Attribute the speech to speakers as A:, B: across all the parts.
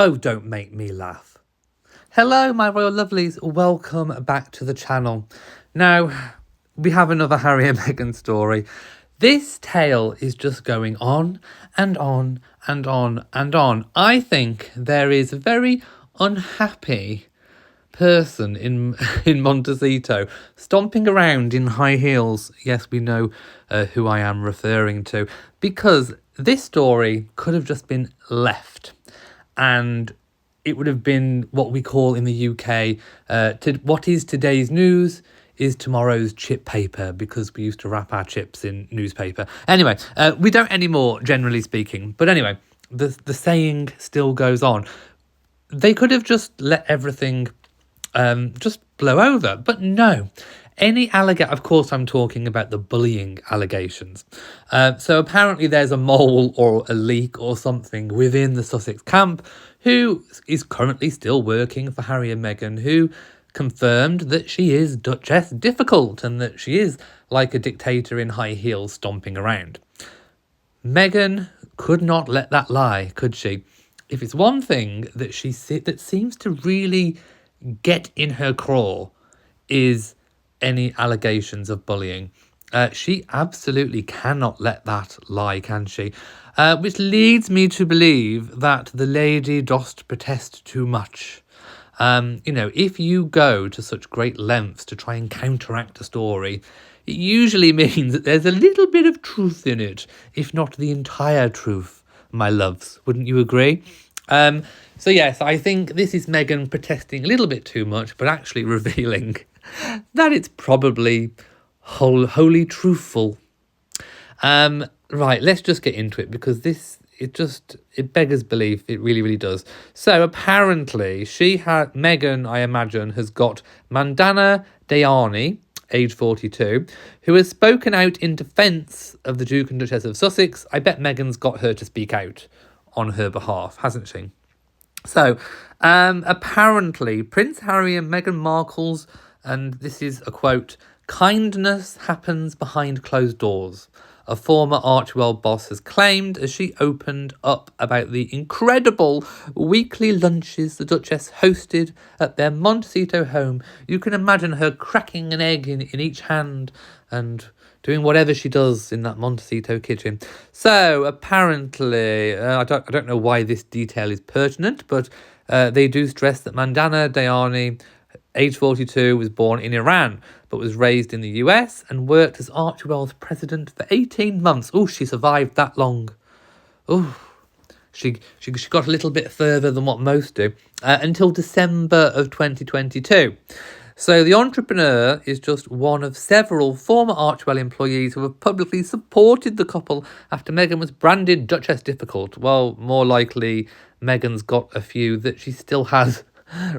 A: Oh, don't make me laugh. Hello, my royal lovelies. Welcome back to the channel. Now, we have another Harry and Meghan story. This tale is just going on and on and on and on. I think there is a very unhappy person in Montecito stomping around in high heels. Yes, we know who I am referring to, because this story could have just been left and it would have been what we call in the UK, what is today's news is tomorrow's chip paper, because we used to wrap our chips in newspaper. Anyway, we don't anymore, generally speaking. But anyway, the saying still goes on. They could have just let everything just blow over, but no. Of course I'm talking about the bullying allegations. So apparently there's a mole or a leak or something within the Sussex camp who is currently still working for Harry and Meghan, who confirmed that she is Duchess Difficult and that she is like a dictator in high heels stomping around. Meghan could not let that lie, could she? If it's one thing that that seems to really get in her craw is any allegations of bullying. She absolutely cannot let that lie, can she? Which leads me to believe that the lady dost protest too much. If you go to such great lengths to try and counteract a story, it usually means that there's a little bit of truth in it, if not the entire truth, my loves. Wouldn't you agree? So yes, I think this is Meghan protesting a little bit too much, but actually revealing that it's probably wholly truthful. Right, let's just get into it, because it beggars belief. It really, really does. So apparently Meghan, I imagine, has got Mandana Dayani, age 42, who has spoken out in defence of the Duke and Duchess of Sussex. I bet Meghan's got her to speak out on her behalf, hasn't she? So, apparently, Prince Harry and Meghan Markle's, and this is a quote, "kindness happens behind closed doors," a former Archewell boss has claimed as she opened up about the incredible weekly lunches the Duchess hosted at their Montecito home. You can imagine her cracking an egg in each hand and doing whatever she does in that Montecito kitchen. So apparently, I don't know why this detail is pertinent, but they do stress that Mandana Dayani, age 42, was born in Iran, but was raised in the US and worked as Archewell's president for 18 months. Oh, she survived that long. Oh, she got a little bit further than what most do, until December of 2022. So the entrepreneur is just one of several former Archewell employees who have publicly supported the couple after Meghan was branded Duchess Difficult. Well, more likely Meghan's got a few that she still has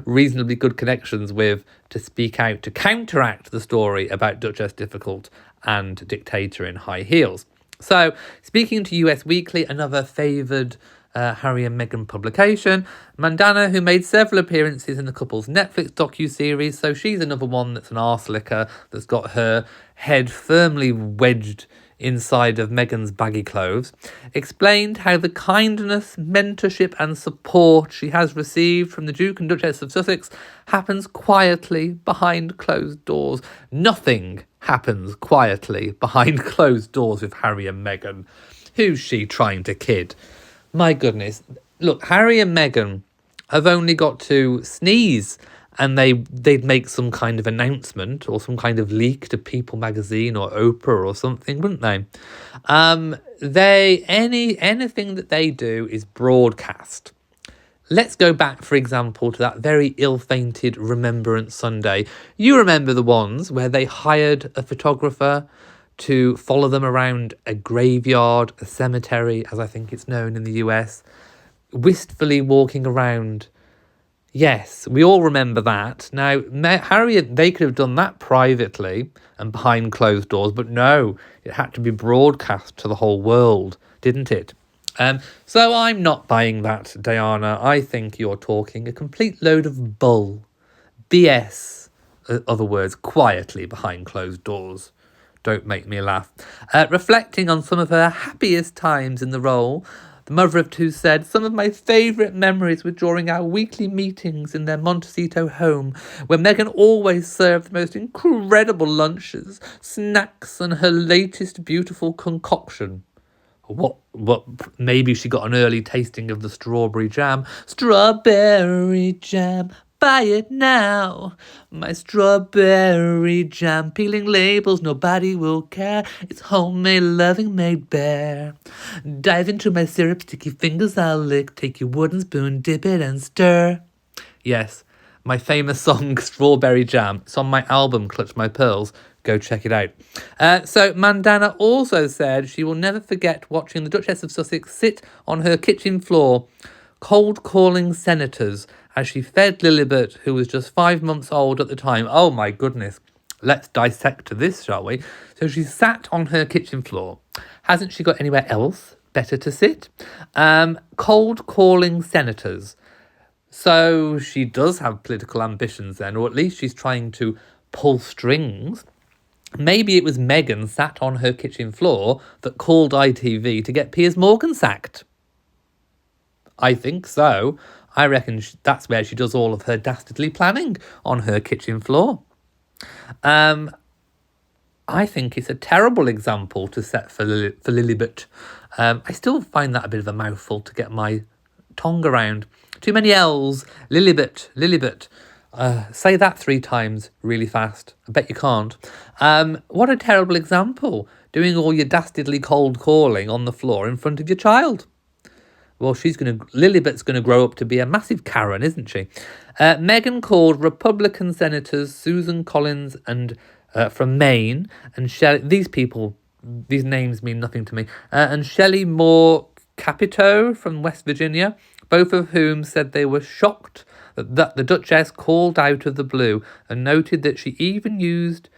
A: reasonably good connections with to speak out to counteract the story about Duchess Difficult and dictator in high heels. So, speaking to US Weekly, another favoured Harry and Meghan publication, Mandana, who made several appearances in the couple's Netflix docu-series, so she's another one that's an arse licker, that's got her head firmly wedged inside of Meghan's baggy clothes, explained how the kindness, mentorship and support she has received from the Duke and Duchess of Sussex happens quietly behind closed doors. Nothing happens quietly behind closed doors with Harry and Meghan. Who's she trying to kid? My goodness. Look, Harry and Meghan have only got to sneeze and they'd make some kind of announcement or some kind of leak to People magazine or Oprah or something, wouldn't they? Anything that they do is broadcast. Let's go back, for example, to that very ill-fated Remembrance Sunday. You remember the ones where they hired a photographer to follow them around a graveyard, a cemetery, as I think it's known in the US, wistfully walking around. Yes, we all remember that. Now, Harry, they could have done that privately and behind closed doors, but no, it had to be broadcast to the whole world, didn't it? So I'm not buying that, Diana. I think you're talking a complete load of bull. BS, other words, quietly behind closed doors. Don't make me laugh. Reflecting on some of her happiest times in the role, The mother of two said, "Some of my favourite memories were during our weekly meetings in their Montecito home, where Meghan always served the most incredible lunches, snacks, and her latest beautiful concoction." What, maybe she got an early tasting of the strawberry jam. Strawberry jam, buy it now. My strawberry jam, peeling labels, nobody will care. It's homemade, loving, made bare. Dive into my syrup, sticky fingers I'll lick. Take your wooden spoon, dip it and stir. Yes, my famous song, Strawberry Jam. It's on my album, Clutch My Pearls. Go check it out. So Mandana also said she will never forget watching the Duchess of Sussex sit on her kitchen floor, cold calling senators as she fed Lilibet, who was just 5 months old at the time. Oh my goodness. Let's dissect this, shall we? So she sat on her kitchen floor. Hasn't she got anywhere else better to sit? Cold calling senators. So she does have political ambitions then, or at least she's trying to pull strings. Maybe it was Meghan sat on her kitchen floor that called ITV to get Piers Morgan sacked. I think so. I reckon that's where she does all of her dastardly planning, on her kitchen floor. I think it's a terrible example to set for Lilibet. I still find that a bit of a mouthful to get my tongue around. Too many L's. Lilibet, Lilibet. Say that 3 times really fast. I bet you can't. What a terrible example. Doing all your dastardly cold calling on the floor in front of your child. Well, Lilibet's going to grow up to be a massive Karen, isn't she? Meghan called Republican Senators Susan Collins and from Maine and these names mean nothing to me. And Shelley Moore Capito from West Virginia, both of whom said they were shocked that the Duchess called out of the blue and noted that she even used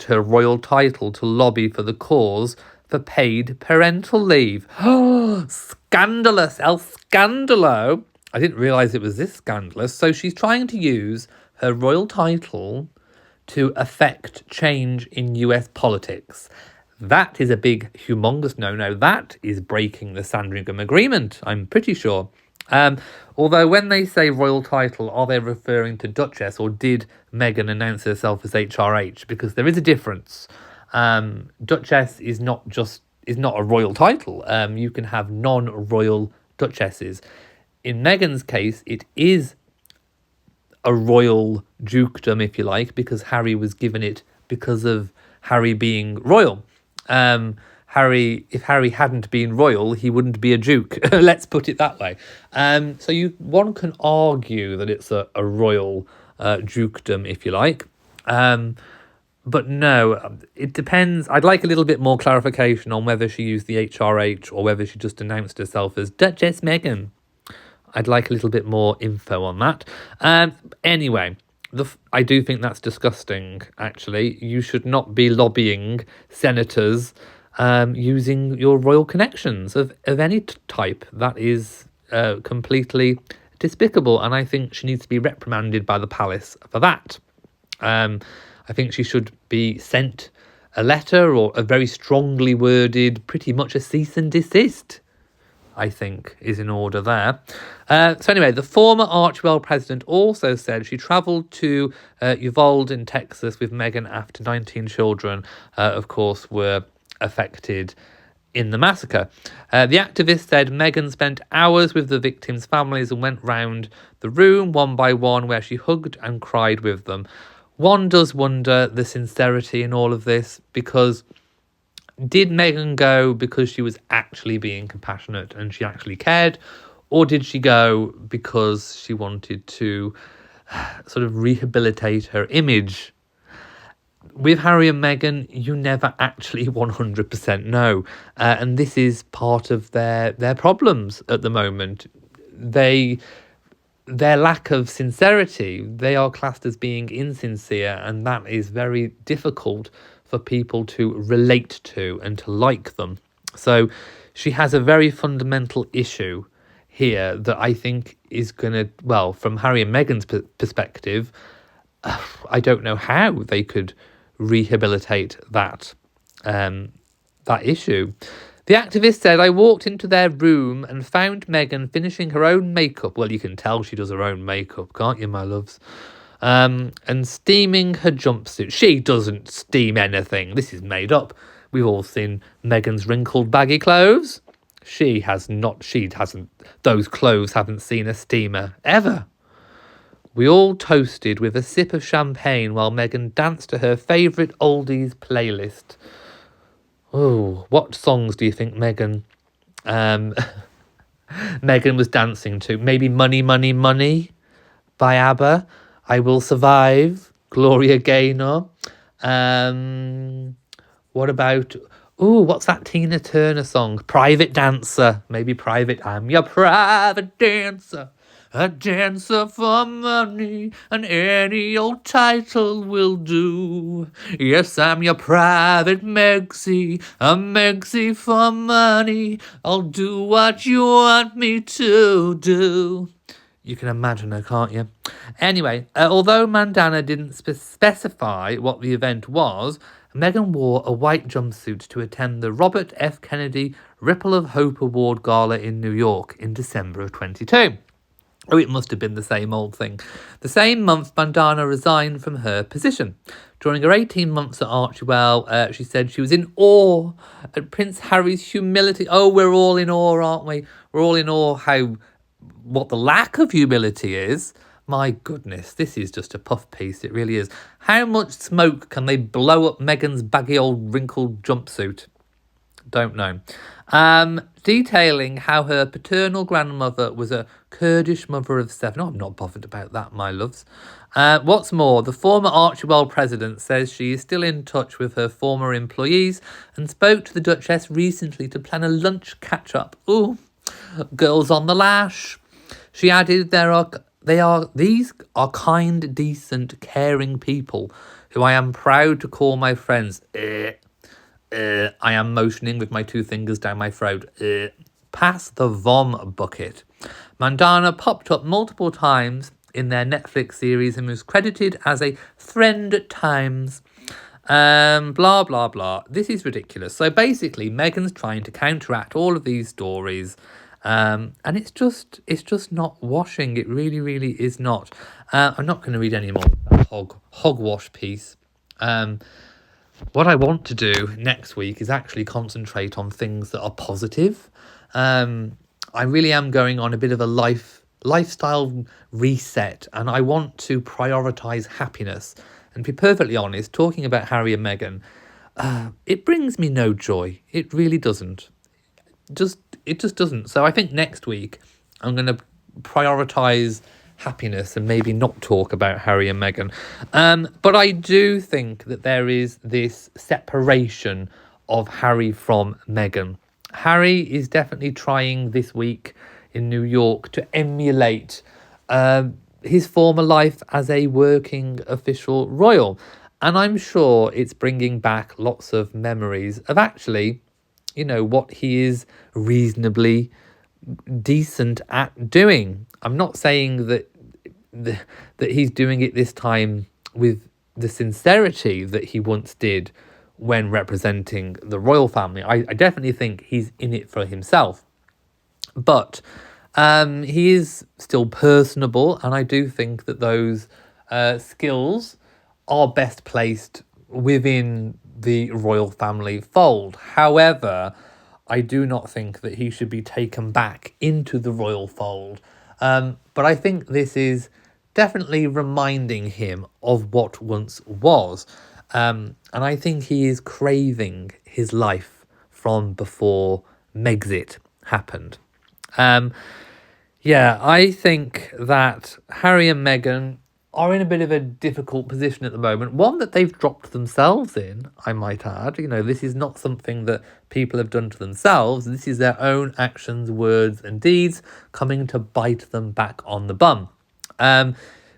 A: her royal title to lobby for the cause for paid parental leave. Oh, scandalous, El Scandalo. I didn't realise it was this scandalous. So she's trying to use her royal title to affect change in US politics. That is a big, humongous no-no. That is breaking the Sandringham Agreement, I'm pretty sure. Although when they say royal title, are they referring to Duchess, or did Meghan announce herself as HRH? Because there is a difference. Duchess is not a royal title. You can have non-royal duchesses. In Meghan's case, it is a royal dukedom, if you like, because Harry was given it because of Harry being royal. If Harry hadn't been royal, he wouldn't be a duke. Let's put it that way. So one can argue that it's a royal dukedom, if you like. But no, it depends. I'd like a little bit more clarification on whether she used the HRH or whether she just announced herself as Duchess Meghan. I'd like a little bit more info on that. Anyway, I do think that's disgusting, actually. You should not be lobbying senators using your royal connections of any type. That is completely despicable, and I think she needs to be reprimanded by the palace for that. I think she should be sent a letter, or a very strongly worded, pretty much a cease and desist, I think, is in order there. So anyway, the former Archewell president also said she travelled to Uvalde in Texas with Meghan after 19 children, of course, were affected in the massacre. The activist said Meghan spent hours with the victims' families and went round the room one by one, where she hugged and cried with them. One does wonder the sincerity in all of this, because did Meghan go because she was actually being compassionate and she actually cared, or did she go because she wanted to sort of rehabilitate her image? With Harry and Meghan, you never actually 100% know. And this is part of their problems at the moment. Their lack of sincerity, they are classed as being insincere, and that is very difficult for people to relate to and to like them. So she has a very fundamental issue here that I think is going to, well, from Harry and Meghan's perspective, I don't know how they could rehabilitate that issue. The activist said, I walked into their room and found Meghan finishing her own makeup. Well, you can tell she does her own makeup, can't you, my loves? And steaming her jumpsuit. She doesn't steam anything. This is made up. We've all seen Meghan's wrinkled baggy clothes. She hasn't, those clothes haven't seen a steamer ever. We all toasted with a sip of champagne while Meghan danced to her favourite oldies playlist. Oh, what songs do you think Meghan was dancing to? Maybe Money, Money, Money by ABBA. I Will Survive, Gloria Gaynor. What about... Ooh, what's that Tina Turner song? Private Dancer. Maybe Private... I'm your private dancer. A dancer for money, and any old title will do. Yes, I'm your private Megxie, a Megxie for money. I'll do what you want me to do. You can imagine her, can't you? Anyway, although Mandana didn't specify what the event was, Meghan wore a white jumpsuit to attend the Robert F. Kennedy Ripple of Hope Award Gala in New York in December of 22. Oh, it must have been the same old thing. The same month, Mandana resigned from her position. During her 18 months at Archewell, she said she was in awe at Prince Harry's humility. Oh, we're all in awe, aren't we? We're all in awe what the lack of humility is. My goodness, this is just a puff piece. It really is. How much smoke can they blow up Meghan's baggy old wrinkled jumpsuit? Don't know. Detailing how her paternal grandmother was a Kurdish mother of 7. Oh, I'm not bothered about that, my loves. What's more, the former Archewell president says she is still in touch with her former employees and spoke to the Duchess recently to plan a lunch catch-up. Ooh, girls on the lash. She added, these are kind, decent, caring people who I am proud to call my friends. I am motioning with my 2 fingers down my throat. Pass the vom bucket. Mandana popped up multiple times in their Netflix series and was credited as a friend at times. Blah, blah, blah. This is ridiculous. So basically, Meghan's trying to counteract all of these stories. And it's just not washing. It really, really is not. I'm not going to read any more of that hogwash piece. What I want to do next week is actually concentrate on things that are positive. I really am going on a bit of a lifestyle reset, and I want to prioritise happiness. And to be perfectly honest, talking about Harry and Meghan, it brings me no joy. It really doesn't. It just doesn't. So I think next week I'm going to prioritise happiness and maybe not talk about Harry and Meghan. But I do think that there is this separation of Harry from Meghan. Harry is definitely trying this week in New York to emulate his former life as a working official royal. And I'm sure it's bringing back lots of memories of actually, what he is reasonably decent at doing. I'm not saying that he's doing it this time with the sincerity that he once did when representing the royal family. I definitely think he's in it for himself. But he is still personable, and I do think that those skills are best placed within the royal family fold. However, I do not think that he should be taken back into the royal fold. But I think this is definitely reminding him of what once was. And I think he is craving his life from before Megxit happened. I think that Harry and Meghan are in a bit of a difficult position at the moment. One that they've dropped themselves in, I might add. This is not something that people have done to themselves. This is their own actions, words and deeds coming to bite them back on the bum. Is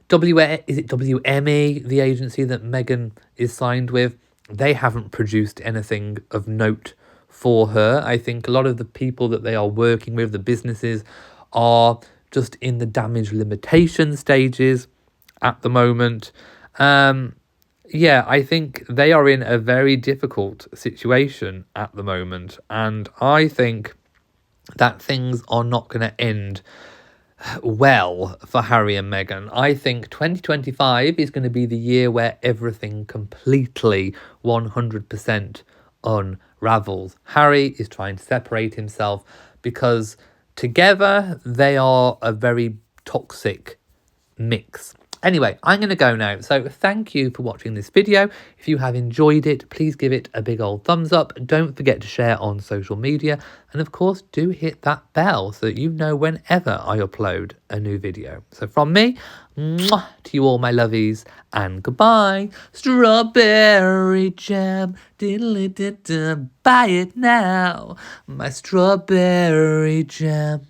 A: it WME, the agency that Meghan is signed with? They haven't produced anything of note for her. I think a lot of the people that they are working with, the businesses, are just in the damage limitation stages at the moment. Yeah, I think they are in a very difficult situation at the moment. And I think that things are not going to end well for Harry and Meghan. I think 2025 is going to be the year where everything completely 100% unravels. Harry is trying to separate himself because together they are a very toxic mix. Anyway, I'm going to go now. So thank you for watching this video. If you have enjoyed it, please give it a big old thumbs up. Don't forget to share on social media. And of course, do hit that bell so that you know whenever I upload a new video. So from me, mwah, to you all my lovies, and goodbye. Strawberry jam, diddly-did-dum, buy it now. My strawberry jam.